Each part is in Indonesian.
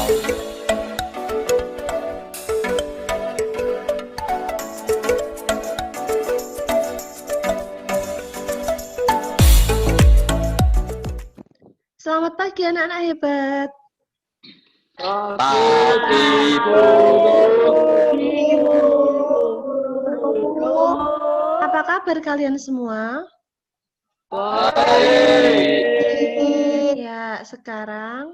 Selamat pagi anak-anak hebat. Pagi, Bu. Apa kabar kalian semua? Baik. Ya, sekarang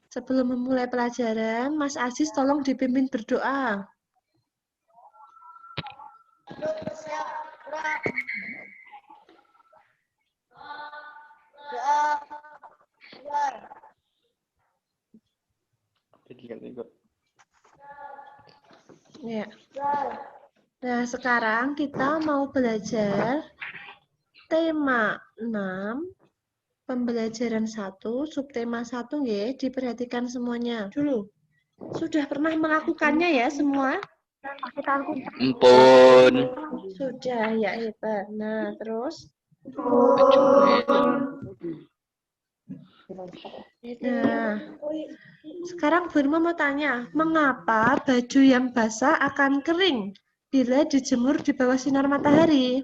sebelum memulai pelajaran, Mas Aziz tolong dipimpin berdoa. Ya. Nah, sekarang kita mau belajar tema 6, pembelajaran 1, subtema 1 ya, diperhatikan semuanya. Dulu. Sudah pernah melakukannya ya semua? Ampun. Sudah, ya hebat. Nah, terus? Nah, sekarang Bu Irma mau tanya, mengapa baju yang basah akan kering bila dijemur di bawah sinar matahari?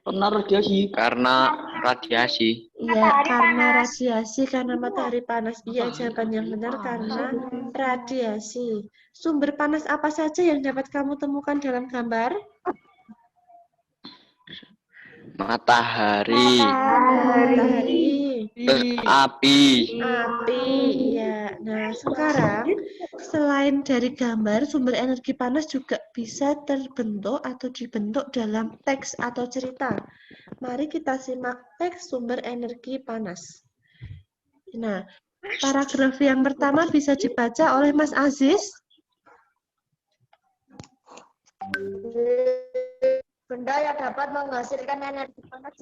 Karena radiasi. Iya, karena radiasi, karena matahari panas. Iya, jawaban yang benar karena radiasi. Sumber panas apa saja yang dapat kamu temukan dalam gambar? Matahari. Matahari. Api. Api, ya. Nah, sekarang selain dari gambar, sumber energi panas juga bisa terbentuk atau dibentuk dalam teks atau cerita. Mari kita simak teks sumber energi panas. Nah, paragraf yang pertama bisa dibaca oleh Mas Aziz. Benda yang dapat menghasilkan energi panas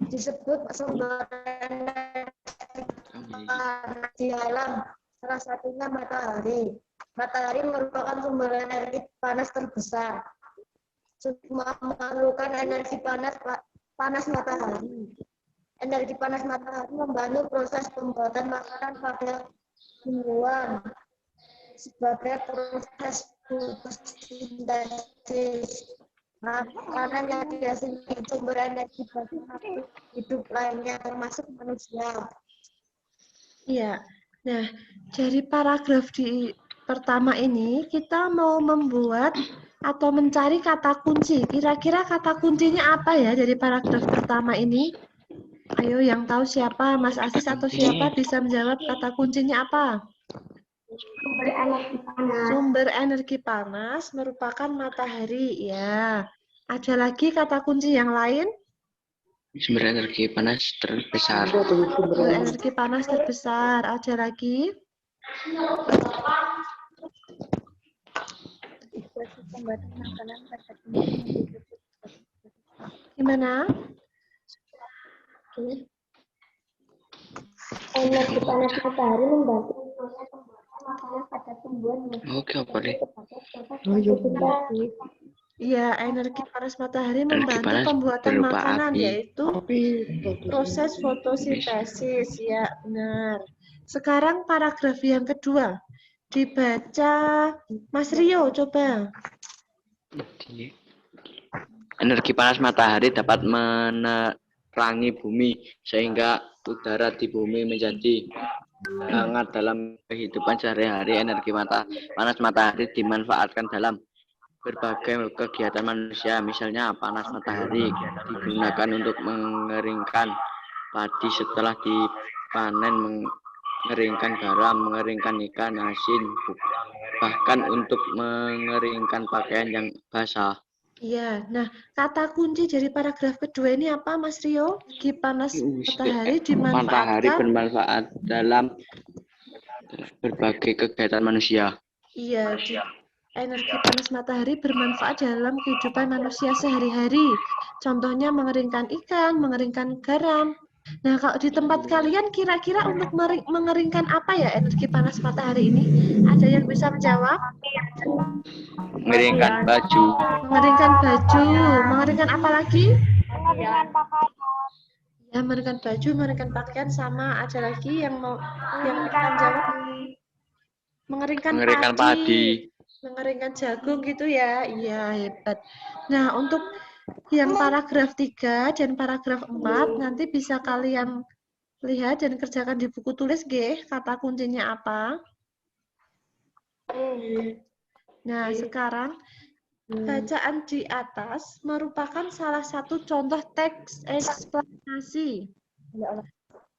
disebut sumber energi panas di alam. Salah satunya matahari. Matahari merupakan sumber energi panas terbesar. Semua memerlukan energi panas matahari. Energi panas matahari membantu proses pembuatan makanan pada tumbuhan sebagai proses fotosintesis. Makanan yang dihasilkan sumber energi bagi makhluk hidup lainnya termasuk manusia. Iya. Nah, dari paragraf di pertama ini kita mau membuat atau mencari kata kunci. Kira-kira kata kuncinya apa ya dari paragraf pertama ini? Ayo yang tahu siapa, Mas Aziz atau siapa bisa menjawab kata kuncinya apa? Sumber energi panas. Sumber energi panas merupakan matahari, ya. Ada lagi kata kunci yang lain? Sumber energi panas terbesar. Sumber energi panas terbesar. Ada lagi? Gimana? Energi panas matahari membantu proses pembuatan makanan pada tumbuhan Oke, apa deh? fotosintesis. Ya, energi panas matahari Energi membantu panas pembuatan berupa makanan, api. yaitu proses fotosintesis. Ya, benar. Sekarang paragraf yang kedua. Dibaca Mas Rio, coba. Energi panas matahari dapat menerangi bumi sehingga udara di bumi menjadi hangat dalam kehidupan sehari-hari. Energi panas matahari dimanfaatkan dalam berbagai kegiatan manusia. Misalnya panas matahari digunakan untuk mengeringkan padi setelah dipanen, mengeringkan garam, mengeringkan ikan asin, bahkan untuk mengeringkan pakaian yang basah. Iya, nah kata kunci dari paragraf kedua ini apa, Mas Rio? Energi panas matahari Matahari dimanfaatkan. bermanfaat dalam berbagai kegiatan manusia. Iya, energi panas matahari bermanfaat dalam kehidupan manusia sehari-hari. Contohnya mengeringkan ikan, mengeringkan garam. Nah, kalau di tempat kalian kira-kira untuk mengeringkan apa ya energi panas matahari ini? Ada yang bisa menjawab? Mengeringkan baju. Mengeringkan baju. Mengeringkan apa lagi? Ya, mengeringkan baju, mengeringkan pakaian, sama ada lagi yang mau yang akan jawab? Mengeringkan padi. Mengeringkan jagung gitu ya. Iya, hebat. Nah, untuk yang paragraf 3 dan paragraf 4 nanti bisa kalian lihat dan kerjakan di buku tulis nggih, kata kuncinya apa. Nah, sekarang bacaan di atas merupakan salah satu contoh teks eksplanasi.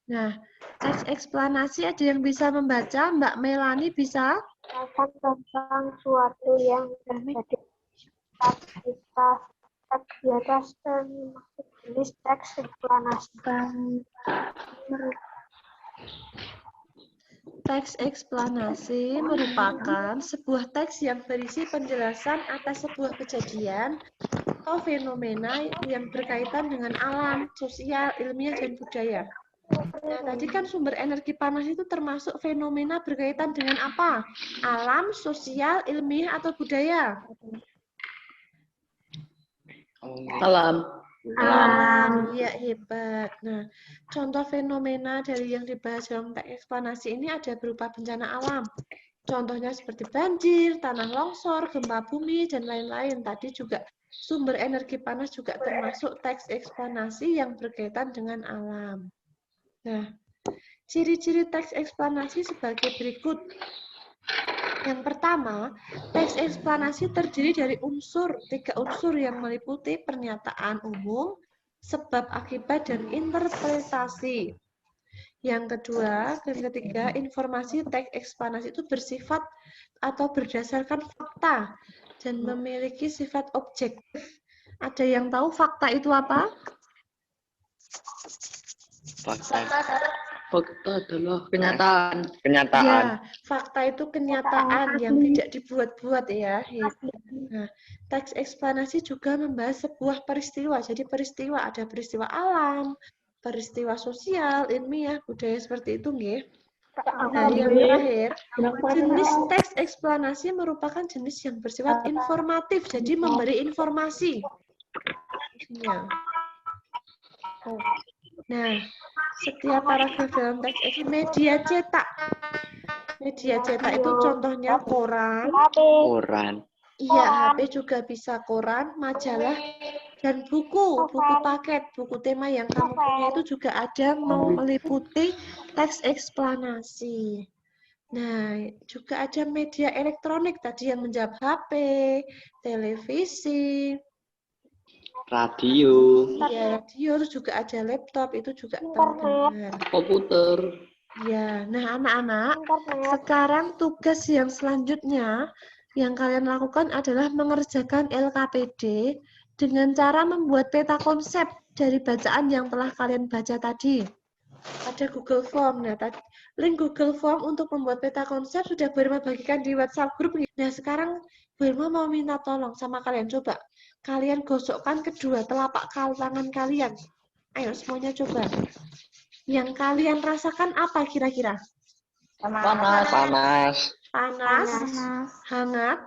Nah, teks eksplanasi ada yang bisa membaca? Mbak Melani bisa? Tentang suatu yang terjadi ketika teks di atas termasuk jenis teks eksplanasi. Teks eksplanasi merupakan sebuah teks yang berisi penjelasan atas sebuah kejadian atau fenomena yang berkaitan dengan alam, sosial, ilmiah, dan budaya. Nah, tadi kan sumber energi panas itu termasuk fenomena berkaitan dengan apa? Alam, sosial, ilmiah, atau budaya? Alam. Alam, iya hebat. Nah, contoh fenomena dari yang dibahas dalam teks eksplanasi ini ada berupa bencana alam. Contohnya seperti banjir, tanah longsor, gempa bumi, dan lain-lain. Tadi juga sumber energi panas juga termasuk teks eksplanasi yang berkaitan dengan alam. Nah, ciri-ciri teks eksplanasi sebagai berikut. Yang pertama, teks eksplanasi terdiri dari tiga unsur yang meliputi pernyataan umum, sebab akibat, dan interpretasi. Yang kedua, dan ketiga, informasi teks eksplanasi itu bersifat atau berdasarkan fakta dan memiliki sifat objektif. Ada yang tahu fakta itu apa? Fakta adalah kenyataan. Kenyataan. Ya, fakta itu kenyataan yang tidak dibuat-buat ya. Nah, teks eksplanasi juga membahas sebuah peristiwa. Jadi peristiwa ada peristiwa alam, peristiwa sosial, ilmiah, budaya seperti itu, nggih. Nah, yang terakhir, jenis teks eksplanasi merupakan jenis yang bersifat informatif, jadi memberi informasi. Ya. Nah, setiap paragraf dalam teks media cetak. Media cetak itu contohnya koran. Iya, HP juga bisa koran, majalah, dan buku paket, buku tema yang kamu punya itu juga ada meliputi teks eksplanasi. Nah, juga ada media elektronik tadi yang menjawab HP, televisi, radio, ya, radio, terus juga ada laptop, itu juga terdengar. komputer. Ya, nah anak-anak, sekarang tugas yang selanjutnya yang kalian lakukan adalah mengerjakan LKPD dengan cara membuat peta konsep dari bacaan yang telah kalian baca tadi. Ada Google Form. Nah, tadi link Google Form untuk membuat peta konsep sudah Bu Irma bagikan di WhatsApp grup. Nah, sekarang Bu Irma mau minta tolong sama kalian. Coba kalian gosokkan kedua telapak tangan kalian. Ayo semuanya coba. Yang kalian rasakan apa kira-kira? Panas. Hangat.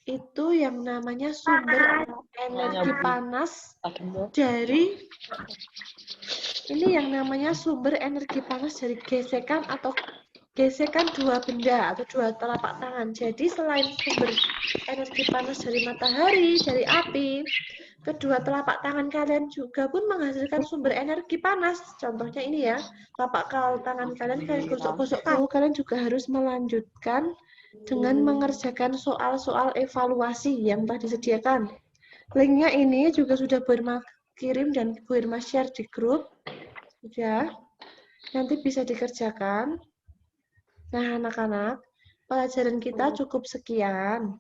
Itu yang namanya sumber energi panas dari yang namanya sumber energi panas dari gesekan atau gesekan dua benda atau dua telapak tangan. Jadi selain sumber energi panas dari matahari, dari api, kedua telapak tangan kalian juga pun menghasilkan sumber energi panas. Contohnya ini ya, telapak tangan kalian gosok-gosokkan. Kalian juga harus melanjutkan dengan mengerjakan soal-soal evaluasi yang telah disediakan. Linknya ini juga sudah Bu Irma kirim dan Bu Irma share di grup. Sudah, nanti bisa dikerjakan. Nah, anak-anak, pelajaran kita cukup sekian.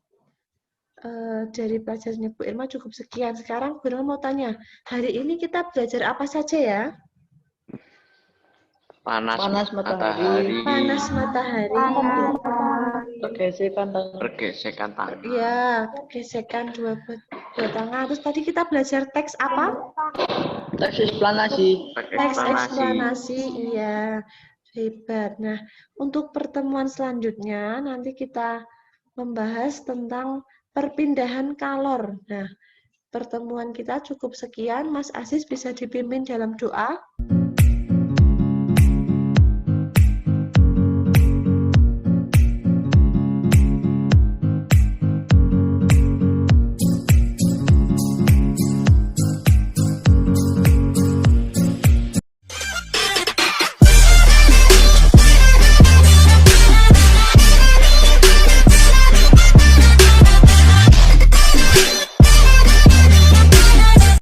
Dari pelajarannya Bu Irma cukup sekian. Sekarang Bu Irma mau tanya, hari ini kita belajar apa saja ya? Panas matahari. Panas matahari. Pergesekan tangan. Ya, pergesekan dua tangan. Terus tadi kita belajar teks apa? Teks eksplanasi. Teks eksplanasi, iya. Hebat. Nah, untuk pertemuan selanjutnya nanti kita membahas tentang perpindahan kalor. Nah, pertemuan kita cukup sekian. Mas Aziz bisa dipimpin dalam doa.